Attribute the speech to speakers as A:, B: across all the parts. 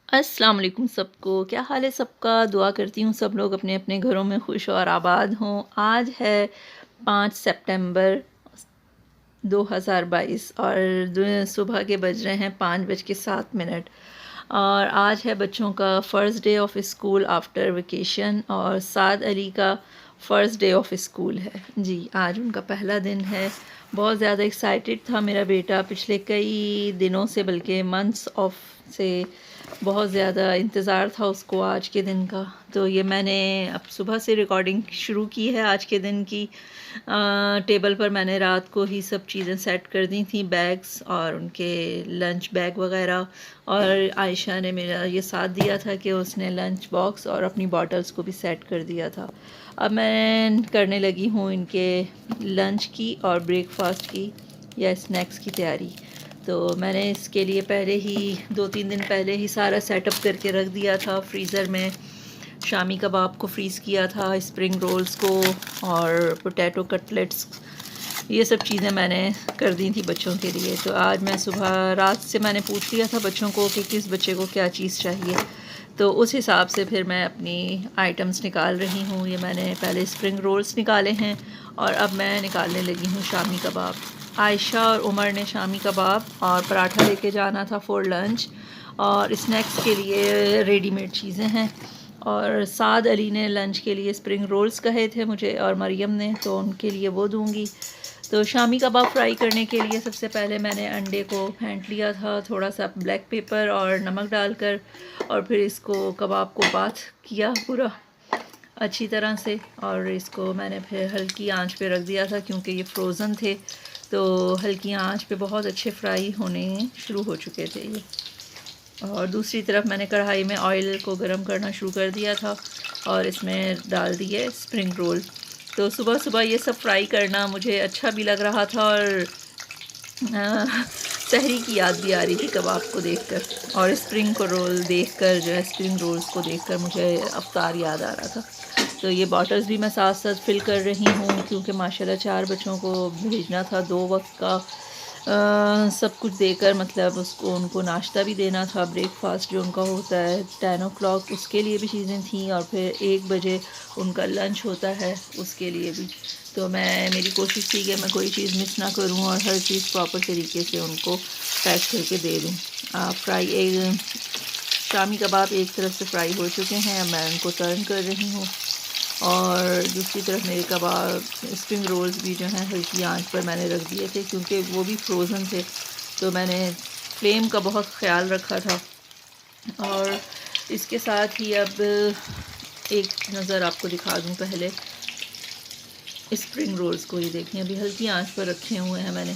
A: अस्सलाम वालेकुम सबको, क्या हाल है सबका? दुआ करती हूँ सब लोग अपने अपने घरों में खुश और आबाद हों। आज है 5 सितंबर 2022 और सुबह के बज रहे हैं 5:07 और आज है बच्चों का first day of school after vacation और साद अली का फ़र्स्ट डे ऑफ स्कूल है जी। आज उनका पहला दिन है। बहुत ज़्यादा एक्साइटेड था मेरा बेटा पिछले कई दिनों से, बल्कि मंथ्स ऑफ से बहुत ज़्यादा इंतज़ार था उसको आज के दिन का। तो ये मैंने अब सुबह से रिकॉर्डिंग शुरू की है आज के दिन की। टेबल पर मैंने रात को ही सब चीज़ें सेट कर दी थी, बैग्स और उनके लंच बैग वगैरह। और आयशा ने मेरा ये साथ दिया था कि उसने लंच बॉक्स और अपनी बॉटल्स को भी सेट कर दिया था। अब मैं करने लगी हूँ इनके लंच की और ब्रेकफास्ट की या स्नैक्स की तैयारी। तो मैंने इसके लिए पहले ही 2-3 दिन पहले ही सारा सेटअप करके रख दिया था फ्रीज़र में। शामी कबाब को फ्रीज़ किया था, स्प्रिंग रोल्स को और पोटैटो कटलेट्स, ये सब चीज़ें मैंने कर दी थी बच्चों के लिए। तो आज मैं सुबह रात से मैंने पूछ लिया था बच्चों को कि किस बच्चे को क्या चीज़ चाहिए, तो उस हिसाब से फिर मैं अपनी आइटम्स निकाल रही हूँ। ये मैंने पहले स्प्रिंग रोल्स निकाले हैं और अब मैं निकालने लगी हूँ शामी कबाब। आयशा और उमर ने शामी कबाब और पराठा लेके जाना था फॉर लंच, और स्नैक्स के लिए रेडीमेड चीज़ें हैं। और साद अली ने लंच के लिए स्प्रिंग रोल्स कहे थे मुझे और मरियम ने, तो उनके लिए वो दूंगी। तो शामी कबाब फ्राई करने के लिए सबसे पहले मैंने अंडे को फेंट लिया था थोड़ा सा ब्लैक पेपर और नमक डालकर, और फिर इसको कबाब को बाथ किया पूरा अच्छी तरह से, और इसको मैंने फिर हल्की आंच पे रख दिया था क्योंकि ये फ्रोज़न थे। तो हल्की आंच पे बहुत अच्छे फ्राई होने शुरू हो चुके थे ये। और दूसरी तरफ मैंने कढ़ाई में ऑयल को गरम करना शुरू कर दिया था और इसमें डाल दिए स्प्रिंग रोल। तो सुबह सुबह ये सब फ्राई करना मुझे अच्छा भी लग रहा था और सहरी की याद भी आ रही थी कबाब को देखकर, और स्प्रिंग को रोल देखकर जो है स्प्रिंग रोल्स को देखकर मुझे अफ्तार याद आ रहा था। तो ये बॉटल्स भी मैं साथ साथ फिल कर रही हूँ क्योंकि माशाल्लाह 4 बच्चों को भेजना था 2 वक्त का सब कुछ देकर, मतलब उसको उनको नाश्ता भी देना था, ब्रेकफास्ट जो उनका होता है 10 ओ क्लॉक उसके लिए भी चीज़ें थी, और फिर 1 बजे उनका लंच होता है उसके लिए भी। तो मेरी कोशिश थी कि मैं कोई चीज़ मिस ना करूं और हर चीज़ प्रॉपर तरीके से उनको पैक करके दे दूं। फ्राई एक शामी कबाब एक तरफ से फ्राई हो चुके हैं, मैं उनको टर्न कर रही हूँ, और दूसरी तरफ मेरे कबाब स्प्रिंग रोल्स भी जो हैं हल्की आंच पर मैंने रख दिए थे क्योंकि वो भी फ्रोज़न थे। तो मैंने फ्लेम का बहुत ख्याल रखा था। और इसके साथ ही अब एक नज़र आपको दिखा दूं पहले स्प्रिंग रोल्स को। ये देखें अभी हल्की आंच पर रखे हुए हैं मैंने,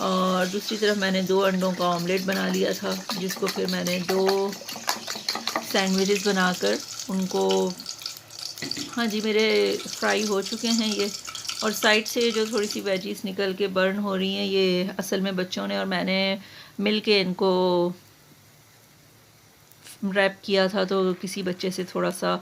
A: और दूसरी तरफ मैंने 2 अंडों का ऑमलेट बना लिया था जिसको फिर मैंने 2 सैंडविचेस बनाकर उनको, हाँ जी मेरे फ्राई हो चुके हैं ये। और साइड से जो थोड़ी सी वेजीज निकल के बर्न हो रही हैं, ये असल में बच्चों ने और मैंने मिल के इनको रैप किया था, तो किसी बच्चे से थोड़ा सा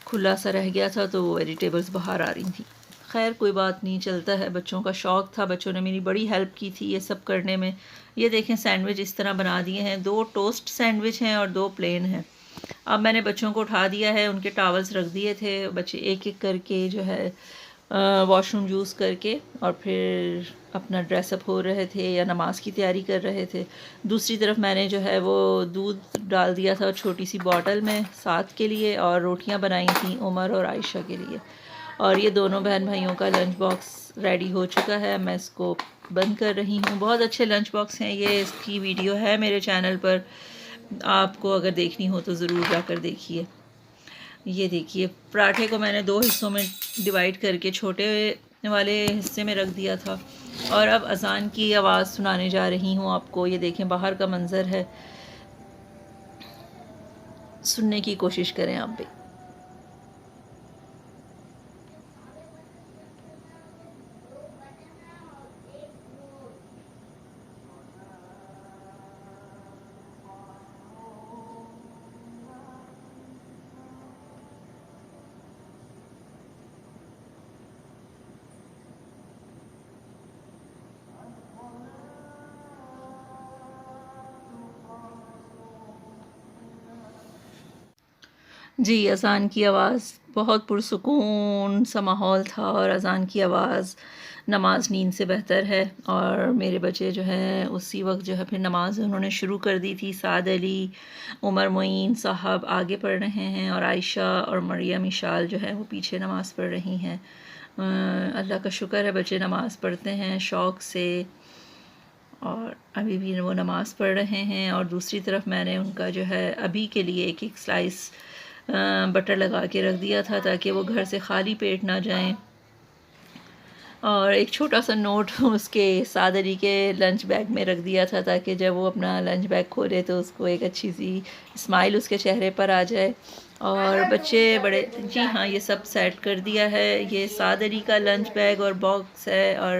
A: खुला सा रह गया था तो वो वेजिटेबल्स बाहर आ रही थी। खैर कोई बात नहीं, चलता है, बच्चों का शौक़ था, बच्चों ने मेरी बड़ी हेल्प की थी ये सब करने में। ये देखें सैंडविच इस तरह बना दिए हैं, 2 टोस्ट सैंडविच हैं और 2 प्लेन हैं। अब मैंने बच्चों को उठा दिया है, उनके टॉवल्स रख दिए थे, बच्चे एक एक करके जो है वॉशरूम यूज़ करके और फिर अपना ड्रेसअप हो रहे थे या नमाज़ की तैयारी कर रहे थे। दूसरी तरफ मैंने जो है वो दूध डाल दिया था छोटी सी बॉटल में साथ के लिए, और रोटियां बनाई थी उमर और आयशा के लिए। और ये दोनों बहन भाइयों का लंच बॉक्स रेडी हो चुका है, मैं इसको बंद कर रही हूँ। बहुत अच्छे लंच बॉक्स हैं ये, इसकी वीडियो है मेरे चैनल पर, आपको अगर देखनी हो तो ज़रूर जाकर देखिए। ये देखिए पराठे को मैंने 2 हिस्सों में डिवाइड करके छोटे वाले हिस्से में रख दिया था, और अब अज़ान की आवाज़ सुनाने जा रही हूँ आपको। ये देखें बाहर का मंज़र है, सुनने की कोशिश करें आप भी। जी, अज़ान की आवाज़ बहुत पुरसुकून सा माहौल था और अज़ान की आवाज़ नमाज़ नींद से बेहतर है। और मेरे बच्चे जो हैं उसी वक़्त जो है फिर नमाज़ उन्होंने शुरू कर दी थी। साद अली, उमर मोइन साहब आगे पढ़ रहे हैं और आयशा और मरियम इशाल जो है वो पीछे नमाज़ पढ़ रही हैं। अल्लाह का शुक्र है बच्चे नमाज़ पढ़ते हैं शौक़ से और अभी भी वो नमाज़ पढ़ रहे हैं। और दूसरी तरफ मैंने उनका जो है अभी के लिए एक स्लाइस बटर लगा के रख दिया था ताकि वो घर से खाली पेट ना जाएं। और एक छोटा सा नोट उसके साद अली के लंच बैग में रख दिया था ताकि जब वो अपना लंच बैग खोले तो उसको एक अच्छी सी स्माइल उसके चेहरे पर आ जाए। और बच्चे बड़े, जी हाँ, ये सब सेट कर दिया है। ये साद अली का लंच बैग और बॉक्स है और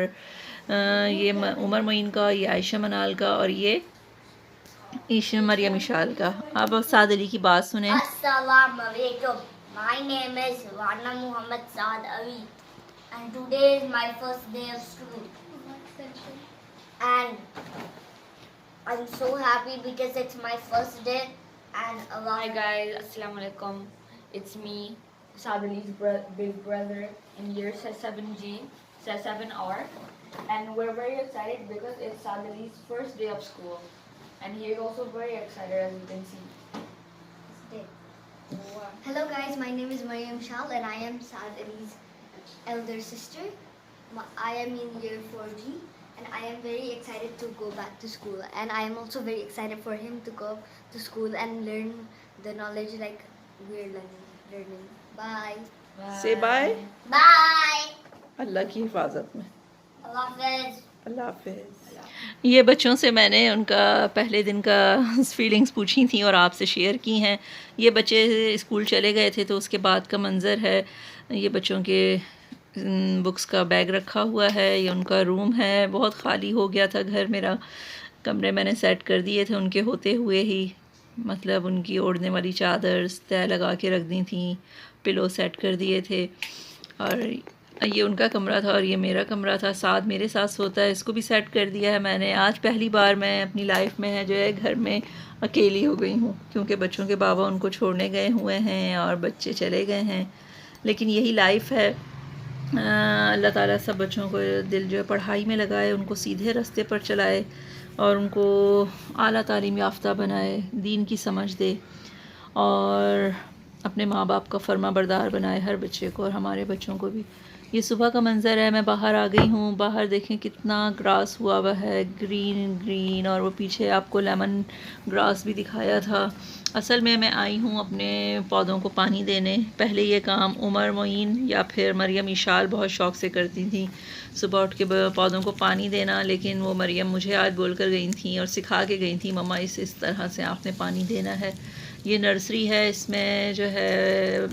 A: ये उमर मोइन का, ये आयशा मनाल का और ये मरियम इशाल का। अब साद अली की बात सुने।
B: अस्सलाम वालेकुम, my name is Rana Muhammad Saad Ali and today is my first day of school and I'm so happy because it's my first day and
C: Hi guys, Assalamu alaikum. It's me, Saad Ali's big brother in year 7G, 7R, and we're very excited because it's Saad Ali's first day of school, and he is also very excited as you can see.
B: Hello guys, my name is Mariam Shal and I am Saad Ali's elder sister. I am in year 4G and I am very excited to go back to school and I am also very excited for him to go to school and learn the knowledge like we're learning. Bye.
A: Say bye.
B: Bye.
A: अल्लाह की हिफाजत में।
B: Allah Hafiz.
A: अल्लाह हाफ़िज़। ये बच्चों से मैंने उनका पहले दिन का फीलिंग्स पूछी थी और आपसे शेयर की हैं। ये बच्चे स्कूल चले गए थे तो उसके बाद का मंज़र है। ये बच्चों के बुक्स का बैग रखा हुआ है। ये उनका रूम है। बहुत ख़ाली हो गया था घर मेरा। कमरे मैंने सेट कर दिए थे उनके होते हुए ही, मतलब उनकी ओढ़ने वाली चादर तय लगा के रख दी थी, पिलो सेट कर दिए थे। और ये उनका कमरा था और ये मेरा कमरा था। साथ मेरे साथ सोता है, इसको भी सेट कर दिया है मैंने। आज पहली बार मैं अपनी लाइफ में है जो है घर में अकेली हो गई हूँ क्योंकि बच्चों के बाबा उनको छोड़ने गए हुए हैं और बच्चे चले गए हैं। लेकिन यही लाइफ है। अल्लाह ताला सब बच्चों को दिल जो है पढ़ाई में लगाए, उनको सीधे रास्ते पर चलाए और उनको आला तालीम याफ्ता बनाए, दीन की समझ दे और अपने माँ बाप का फर्मा बरदार बनाए हर बच्चे को और हमारे बच्चों को भी। ये सुबह का मंज़र है। मैं बाहर आ गई हूँ। बाहर देखें कितना ग्रास हुआ हुआ है, ग्रीन ग्रीन, और वो पीछे आपको लेमन ग्रास भी दिखाया था। असल में मैं आई हूँ अपने पौधों को पानी देने। पहले ये काम उमर मोइन या फिर मरियम इशाल बहुत शौक़ से करती थी, सुबह उठ के पौधों को पानी देना। लेकिन वो मरियम मुझे आज बोल कर गई थी और सिखा के गई थी, मम्मा इस तरह से आपने पानी देना है। ये नर्सरी है, इसमें जो है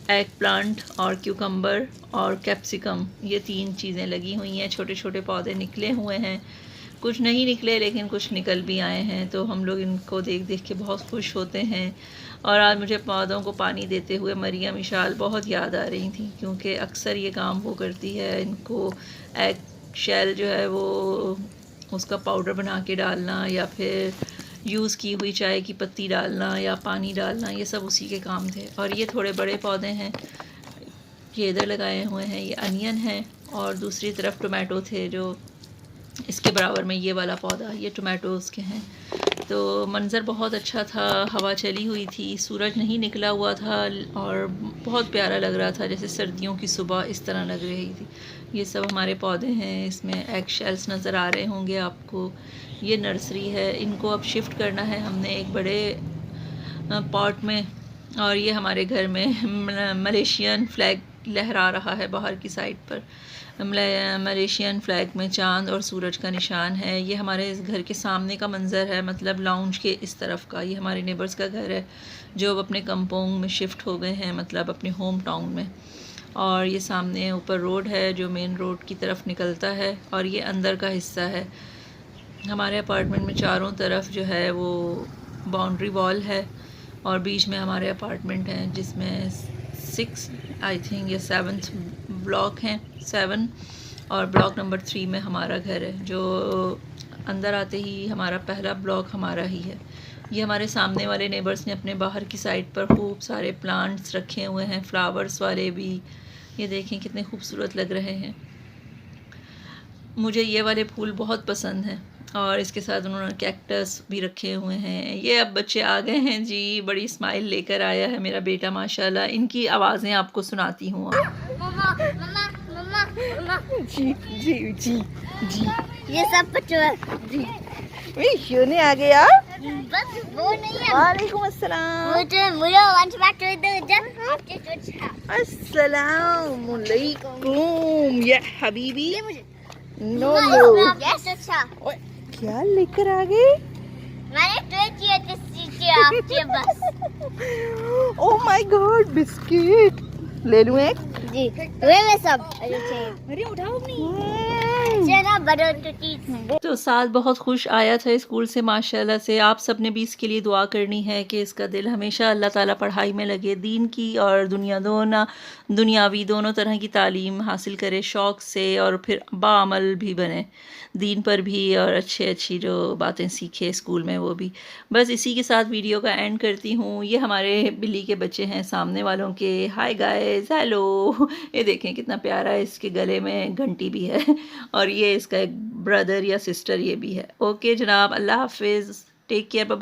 A: एग प्लांट और क्यूकम्बर और कैप्सिकम, ये 3 चीज़ें लगी हुई हैं। छोटे छोटे पौधे निकले हुए हैं, कुछ नहीं निकले लेकिन कुछ निकल भी आए हैं, तो हम लोग इनको देख देख के बहुत खुश होते हैं। और आज मुझे पौधों को पानी देते हुए मरियम इशाल बहुत याद आ रही थी क्योंकि अक्सर ये काम वो करती है। इनको एग शेल जो है वो उसका पाउडर बना के डालना या फिर यूज़ की हुई चाय की पत्ती डालना या पानी डालना, ये सब उसी के काम थे। और ये थोड़े बड़े पौधे हैं, ये इधर लगाए हुए हैं, ये अनियन है और दूसरी तरफ टोमेटो थे जो इसके बराबर में ये वाला पौधा, ये टोमेटोज़ के हैं। तो मंज़र बहुत अच्छा था, हवा चली हुई थी, सूरज नहीं निकला हुआ था और बहुत प्यारा लग रहा था, जैसे सर्दियों की सुबह इस तरह लग रही थी। ये सब हमारे पौधे हैं, इसमें एग शेल्स नज़र आ रहे होंगे आपको। ये नर्सरी है, इनको अब शिफ्ट करना है हमने एक बड़े पॉट में। और ये हमारे घर में मलेशियन फ़्लैग लहरा रहा है बाहर की साइड पर। मलेशियन फ़्लैग में चाँद और सूरज का निशान है। ये हमारे इस घर के सामने का मंज़र है, मतलब लाउंज के इस तरफ का। ये हमारे नेबर्स का घर है जो अब अपने कंपाउंड में शिफ्ट हो गए हैं, मतलब अपने होम टाउन में। और ये सामने ऊपर रोड है जो मेन रोड की तरफ निकलता है और ये अंदर का हिस्सा है। हमारे अपार्टमेंट में चारों तरफ जो है वो बाउंड्री वॉल है और बीच में हमारे अपार्टमेंट हैं जिसमें 6 आई थिंक या 7th ब्लॉक हैं, 7, और ब्लॉक नंबर 3 में हमारा घर है। जो अंदर आते ही हमारा पहला ब्लॉक हमारा ही है ये हमारे सामने वाले नेबर्स ने अपने बाहर की साइड पर खूब सारे प्लांट्स रखे हुए हैं, फ्लावर्स वाले भी। ये देखें कितने खूबसूरत लग रहे हैं। मुझे ये वाले फूल बहुत पसंद हैं और इसके साथ उन्होंने कैक्टस भी रखे हुए हैं। ये अब बच्चे आ गए हैं जी, बड़ी स्माइल लेकर आया है मेरा बेटा माशाल्लाह। इनकी आवाज़ें आपको सुनाती हूँ।
B: मम्मा मम्मा मम्मा मम्मा।
A: जी जी जी जी
B: ये सब बच्चों जी
A: शोने आ गया।
B: बस वो नहीं है।
A: वालेकुम अस्सलाम।
B: मुझे लंच पैक कर दो जब आपके कुछ
A: अस्सलाम वालेकुम या हबीबी।
B: ये मुझे
A: नो नो
B: यस अच्छा
A: क्या लेकर आ गए?
B: मैंने ट्राई किया किसी आपके बस
A: ओह माय गॉड, बिस्किट ले लूं एक?
B: जी वे में सब अरे उठाओ नहीं चला बड़ा तो चीज।
A: तो साद बहुत खुश आया था स्कूल से माशाल्लाह से। आप सब ने भी इसके लिए दुआ करनी है कि इसका दिल हमेशा अल्लाह ताला पढ़ाई में लगे, दीन की और दुनियावी दोनों तरह की तालीम हासिल करे शौक़ से, और फिर बाअमल भी बने, दीन पर भी, और अच्छी जो बातें सीखे स्कूल में वो भी। बस इसी के साथ वीडियो का एंड करती हूँ। ये हमारे बिल्ली के बच्चे हैं सामने वालों के। Hi guys, hello. ये देखें कितना प्यारा है, इसके गले में घंटी भी है और ये इसका एक ब्रदर या सिस्टर ये भी है। ओके जनाब, अल्लाह हाफिज़, टेक केयर, बाय।